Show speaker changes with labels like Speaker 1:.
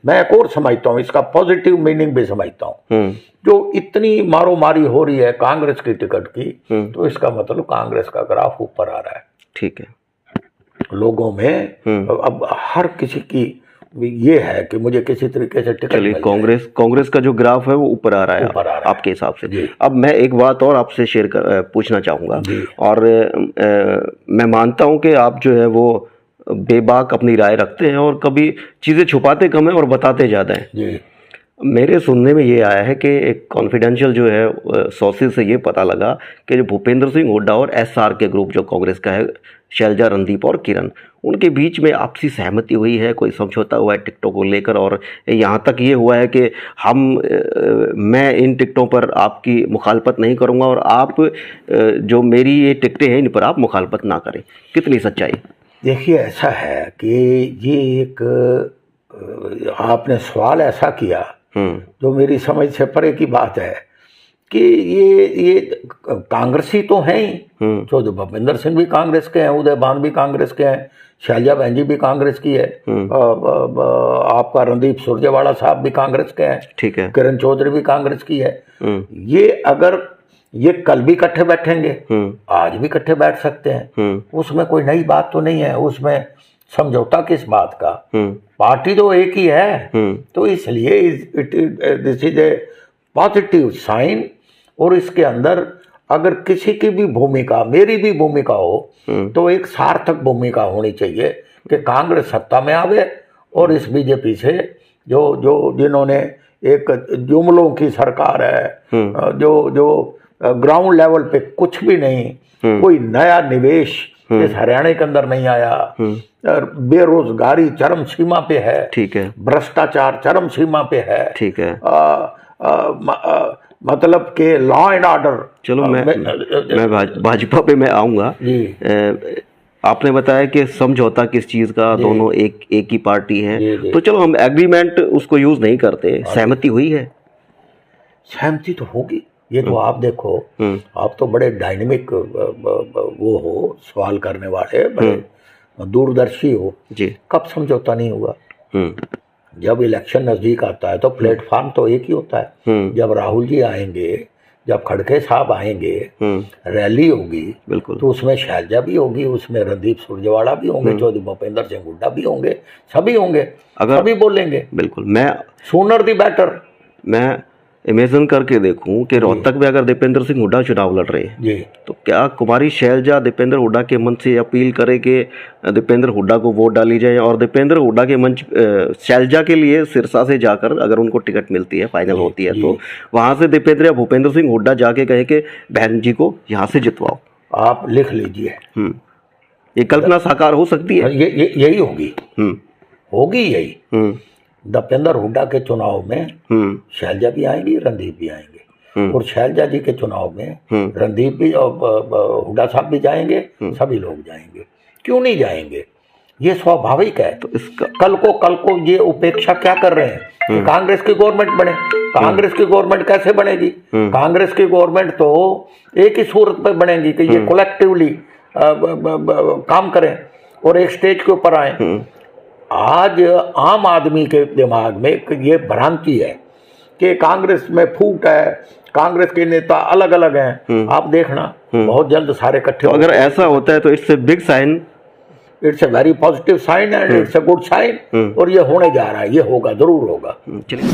Speaker 1: मैं एक और समझता हूँ, इसका पॉजिटिव मीनिंग भी समझता हूँ। जो इतनी मारो मारी हो रही है कांग्रेस की टिकट की, तो इसका मतलब कांग्रेस का ग्राफ ऊपर आ रहा है।
Speaker 2: ठीक है,
Speaker 1: लोगों में अब हर किसी की ये है कि मुझे किसी तरीके से टिकट मिल जाए।
Speaker 2: कांग्रेस का जो ग्राफ है वो ऊपर आ रहा है आपके हिसाब से। अब मैं एक बात और आपसे पूछना चाहूँगा, और मैं मानता हूँ कि आप जो है वो बेबाक अपनी राय रखते हैं और कभी चीज़ें छुपाते कम है और बताते ज़्यादा हैं।
Speaker 1: जी।
Speaker 2: मेरे सुनने में ये आया है कि एक कॉन्फिडेंशियल जो है सोर्सेज से ये पता लगा कि जो भूपेंद्र सिंह हुड्डा और एसआर के ग्रुप जो कांग्रेस का है, शैलजा, रणदीप और किरण, उनके बीच में आपसी सहमति हुई है, कोई समझौता हुआ है टिकटों को लेकर, और यहाँ तक ये हुआ है कि मैं इन टिकटों पर आपकी मुखालफत नहीं करूँगा और आप जो मेरी ये टिकटें हैं इन पर आप मुखालफत ना करें। कितनी सच्चाई?
Speaker 1: देखिए, ऐसा है कि ये एक आपने सवाल ऐसा किया जो मेरी समझ से परे की बात है कि ये कांग्रेसी तो हैं ही। जो भूपेंद्र सिंह भी कांग्रेस के हैं, उदय भान भी कांग्रेस के हैं, शैलजा बहन जी भी कांग्रेस की है, आपका रणदीप सुरजेवाला साहब भी कांग्रेस के हैं,
Speaker 2: ठीक है,
Speaker 1: किरण चौधरी भी कांग्रेस की है। ये अगर ये कल भी इकट्ठे बैठेंगे, आज भी इकट्ठे बैठ सकते हैं, उसमें कोई नई बात तो नहीं है। उसमें समझौता किस बात का, पार्टी तो एक ही है। तो इसलिए this is a positive sign. और इसके अंदर अगर किसी की भी भूमिका, मेरी भी भूमिका हो, तो एक सार्थक भूमिका होनी चाहिए कि कांग्रेस सत्ता में आवे और इस बीजेपी से जो जिन्होंने एक जुमलों की सरकार है, जो ग्राउंड लेवल पे कुछ भी नहीं, कोई नया निवेश इस हरियाणा के अंदर नहीं आया, बेरोजगारी चरम सीमा पे है, ठीक है, भ्रष्टाचार चरम सीमा पे है, ठीक है, मतलब के लॉ एंड ऑर्डर। चलो
Speaker 2: मैं भाजपा पे मैं आऊंगा। आपने बताया कि समझौता किस चीज का, दोनों एक ही पार्टी है, तो चलो हम एग्रीमेंट उसको यूज नहीं करते, सहमति हुई है।
Speaker 1: सहमति तो होगी, ये तो आप देखो, आप तो बड़े डायनेमिक वो हो, सवाल करने वाले, बड़े दूरदर्शी हो जी। कब समझौता नहीं हुआ? जब इलेक्शन नजदीक आता है तो प्लेटफॉर्म तो एक ही होता है। जब राहुल जी आएंगे, जब खड़गे साहब आएंगे, रैली होगी, बिल्कुल, तो उसमें शैलजा भी होगी, उसमें रणदीप सुरजेवाला भी होंगे, चौधरी भूपेंद्र सिंह हुड्डा भी होंगे, सभी होंगे, अगर सभी बोलेंगे।
Speaker 2: बिल्कुल, मैं
Speaker 1: सूनर दी बेटर।
Speaker 2: मैं इमेजिन करके देखूं कि रोहतक में अगर दीपेंद्र सिंह हुड्डा चुनाव लड़ रहे हैं जी, तो क्या कुमारी शैलजा दीपेंद्र हुड्डा के मंच से अपील करे कि दीपेंद्र हुड्डा को वोट डाली जाए, और दीपेंद्र हुड्डा के मंच शैलजा के लिए सिरसा से जाकर अगर उनको टिकट मिलती है, फाइनल होती है, तो वहां से दीपेंद्र या भूपेंद्र सिंह हुड्डा जाके कहे कि बहन जी को यहाँ से जितवाओ? आप
Speaker 1: लिख लीजिए,
Speaker 2: ये कल्पना साकार हो सकती है।
Speaker 1: यही होगी यही। दीपेंद्र हुड्डा के चुनाव में शैलजा भी आएंगी, रणदीप भी आएंगे, और शैलजा जी के चुनाव में रणदीप भी और हुड्डा साहब भी जाएंगे, सभी लोग जाएंगे। क्यों नहीं जाएंगे? ये स्वाभाविक है। तो इसका कल को ये उपेक्षा क्या कर रहे हैं कि कांग्रेस की गवर्नमेंट बने? कांग्रेस की गवर्नमेंट कैसे बनेगी? कांग्रेस की गवर्नमेंट तो एक ही सूरत पे बनेगी कि ये कलेक्टिवली काम करें और एक स्टेज के ऊपर आए। आज आम आदमी के दिमाग में ये भ्रांति है कि कांग्रेस में फूट है, कांग्रेस के नेता अलग अलग हैं। आप देखना बहुत जल्द सारे इकट्ठे।
Speaker 2: अगर ऐसा होता है तो it's a big sign,
Speaker 1: it's a very positive sign and it's a good sign, और ये होने जा रहा है, ये होगा, जरूर होगा।
Speaker 2: चलिए।